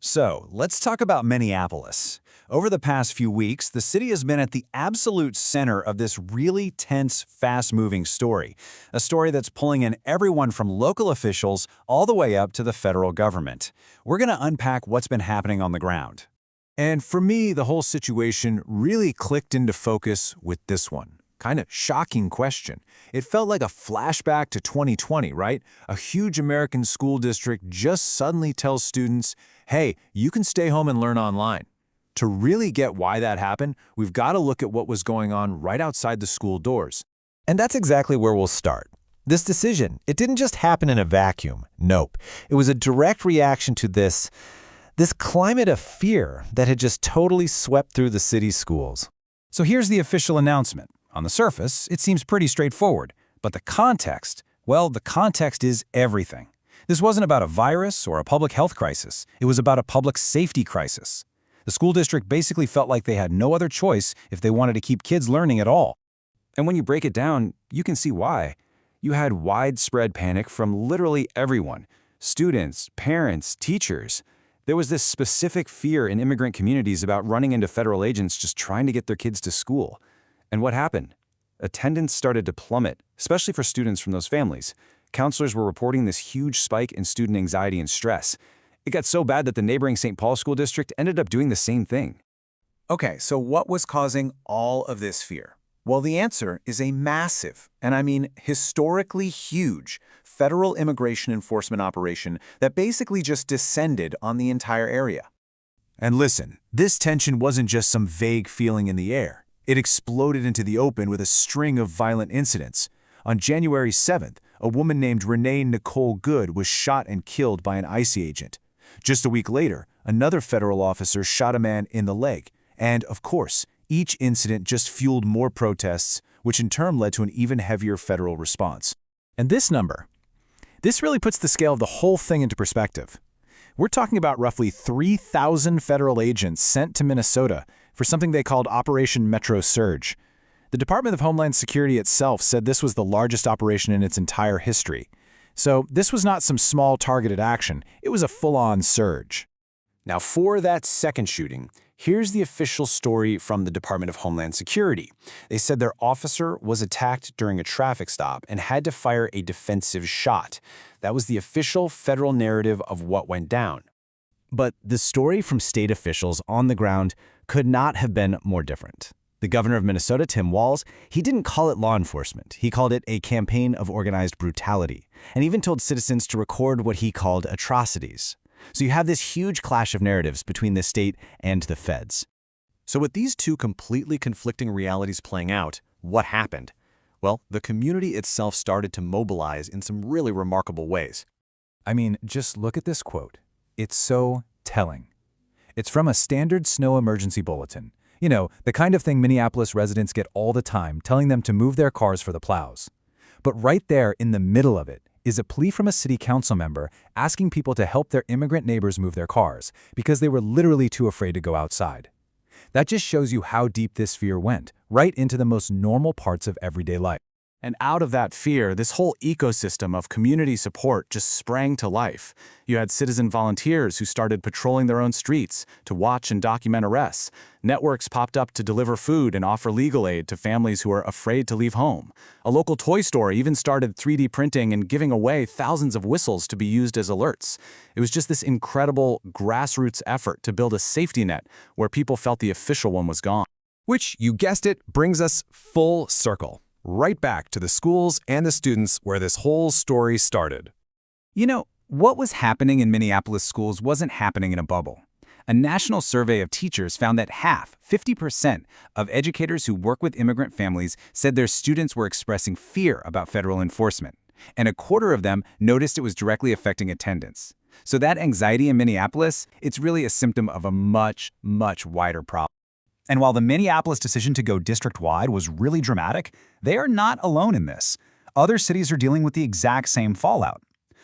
So, let's talk about Minneapolis. Over the past few weeks, the city has been at the absolute center of this really tense, fast-moving story. A story that's pulling in everyone from local officials all the way up to the federal government. We're going to unpack what's been happening on the ground. And for me, the whole situation really clicked into focus with this one. Kind of shocking question. It felt like a flashback to 2020, right? A huge American school district just suddenly tells students, hey, you can stay home and learn online. To really get why that happened, we've got to look at what was going on right outside the school doors. And that's exactly where we'll start. This decision, it didn't just happen in a vacuum. Nope. It was a direct reaction to this climate of fear that had just totally swept through the city's schools. So here's the official announcement. On the surface, it seems pretty straightforward, but the context, well, the context is everything. This wasn't about a virus or a public health crisis. It was about a public safety crisis. The school district basically felt like they had no other choice if they wanted to keep kids learning at all. And when you break it down, you can see why. You had widespread panic from literally everyone. Students, parents, teachers. There was this specific fear in immigrant communities about running into federal agents just trying to get their kids to school. And what happened? Attendance started to plummet, especially for students from those families. Counselors were reporting this huge spike in student anxiety and stress. It got so bad that the neighboring St. Paul school district ended up doing the same thing. Okay, so what was causing all of this fear? Well, the answer is a massive, and I mean historically huge, federal immigration enforcement operation that basically just descended on the entire area. And listen, this tension wasn't just some vague feeling in the air. It exploded into the open with a string of violent incidents. On January 7th, a woman named Renee Good was shot and killed by an ICE agent. Just a week later, another federal officer shot a man in the leg. And, of course, each incident just fueled more protests, which in turn led to an even heavier federal response. And this number, this really puts the scale of the whole thing into perspective. We're talking about roughly 3,000 federal agents sent to Minnesota for something they called Operation Metro Surge. The Department of Homeland Security itself said this was the largest operation in its entire history. So this was not some small targeted action, it was a full-on surge. Now for that second shooting, here's the official story from the Department of Homeland Security. They said their officer was attacked during a traffic stop and had to fire a defensive shot. That was the official federal narrative of what went down. But the story from state officials on the ground could not have been more different. The governor of Minnesota, Tim Walz, he didn't call it law enforcement. He called it a campaign of organized brutality, and even told citizens to record what he called atrocities. So you have this huge clash of narratives between the state and the feds. So with these two completely conflicting realities playing out, what happened? Well, the community itself started to mobilize in some really remarkable ways. I mean, just look at this quote. It's so telling. It's from a standard snow emergency bulletin. You know, the kind of thing Minneapolis residents get all the time, telling them to move their cars for the plows. But right there in the middle of it is a plea from a city council member asking people to help their immigrant neighbors move their cars because they were literally too afraid to go outside. That just shows you how deep this fear went, right into the most normal parts of everyday life. And out of that fear, this whole ecosystem of community support just sprang to life. You had citizen volunteers who started patrolling their own streets to watch and document arrests. Networks popped up to deliver food and offer legal aid to families who are afraid to leave home. A local toy store even started 3D printing and giving away thousands of whistles to be used as alerts. It was just this incredible grassroots effort to build a safety net where people felt the official one was gone. Which, you guessed it, brings us full circle. Right back to the schools and the students where this whole story started. You know, what was happening in Minneapolis schools wasn't happening in a bubble. A national survey of teachers found that 50% of educators who work with immigrant families said their students were expressing fear about federal enforcement. And a quarter of them noticed it was directly affecting attendance. So that anxiety in Minneapolis, it's really a symptom of a much, much wider problem. And while the Minneapolis decision to go district-wide was really dramatic, they are not alone in this. Other cities are dealing with the exact same fallout.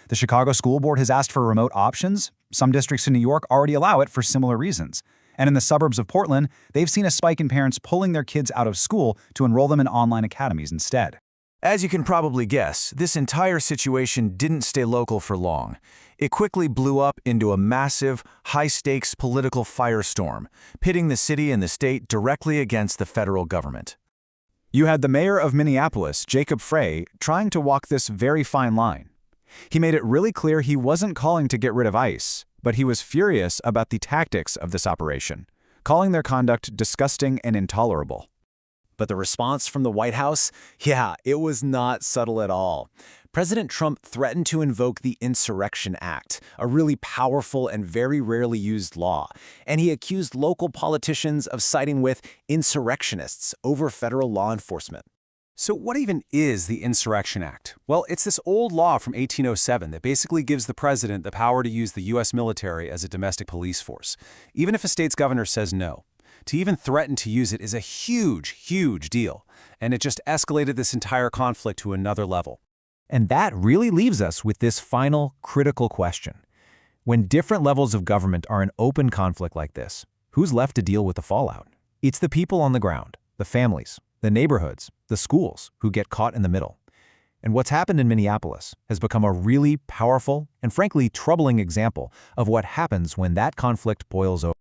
The Chicago School Board has asked for remote options. Some districts in New York already allow it for similar reasons. And in the suburbs of Portland, they've seen a spike in parents pulling their kids out of school to enroll them in online academies instead. As you can probably guess, this entire situation didn't stay local for long. It quickly blew up into a massive, high-stakes political firestorm, pitting the city and the state directly against the federal government. You had the mayor of Minneapolis, Jacob Frey, trying to walk this very fine line. He made it really clear he wasn't calling to get rid of ICE, but he was furious about the tactics of this operation, calling their conduct disgusting and intolerable. But the response from the White House? Yeah, it was not subtle at all. President Trump threatened to invoke the Insurrection Act, a really powerful and very rarely used law, and he accused local politicians of siding with insurrectionists over federal law enforcement. So what even is the Insurrection Act? Well, it's this old law from 1807 that basically gives the president the power to use the U.S. military as a domestic police force, even if a state's governor says no. To even threaten to use it is a huge, huge deal, and it just escalated this entire conflict to another level. And that really leaves us with this final, critical question. When different levels of government are in open conflict like this, who's left to deal with the fallout? It's the people on the ground, the families, the neighborhoods, the schools who get caught in the middle. And what's happened in Minneapolis has become a really powerful and frankly troubling example of what happens when that conflict boils over.